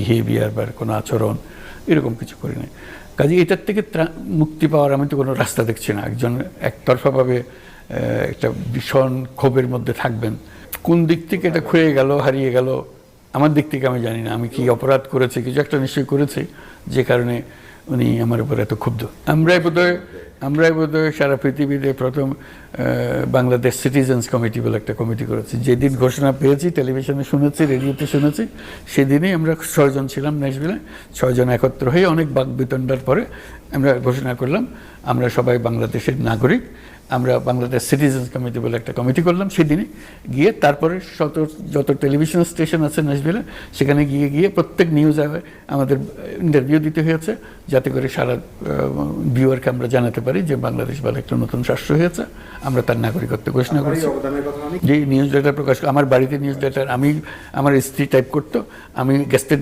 Behaviour বা কোনো আচরণ এরকম কিছু করি না। কাজে এটার থেকে মুক্তি পাওয়ার আমি তো কোনো রাস্তা দেখছি না। একজন একতরফাভাবে একটা ভীষণ ক্ষোভের মধ্যে থাকবেন, কোন দিক থেকে এটা ক্ষয়ে গেল হারিয়ে গেল আমার দিক থেকে আমি জানি না। আমি কি অপরাধ করেছি, কিছু একটা নিশ্চয়ই করেছি যে কারণে উনি আমার উপর এত ক্ষুব্ধ। আমরাই বোধহয় সারা পৃথিবীতে প্রথম বাংলাদেশ সিটিজেন্স কমিটি বলে একটা কমিটি করেছি। যেদিন ঘোষণা পেয়েছি, টেলিভিশনে শুনেছি, রেডিওতে শুনেছি, সেদিনই আমরা 6 জন ছিলাম ন্যাশভিলে। 6 জন একত্র হয়ে অনেক বাকবিতণ্ডার পরে আমরা ঘোষণা করলাম আমরা সবাই বাংলাদেশের নাগরিক। আমরা বাংলাদেশ সিটিজেন্স কমিটি বলে একটা কমিটি করলাম সেদিনই গিয়ে। তারপরে যত টেলিভিশন স্টেশন আছে ন্যাশভিলে সেখানে গিয়ে প্রত্যেক নিউজ আমাদের ইন্টারভিউ দিতে হয়েছে, যাতে করে সারা ভিউয়ারকে আমরা জানাতে পারি যে বাংলাদেশ বলে একটা নতুন রাষ্ট্র হয়েছে, আমরা তার নাগরিকত্ব ঘোষণা করেছি। যে নিউজ লেটার প্রকাশ, আমার বাড়িতে নিউজ লেটার আমার স্ত্রী টাইপ করতো, আমি গেস্টেড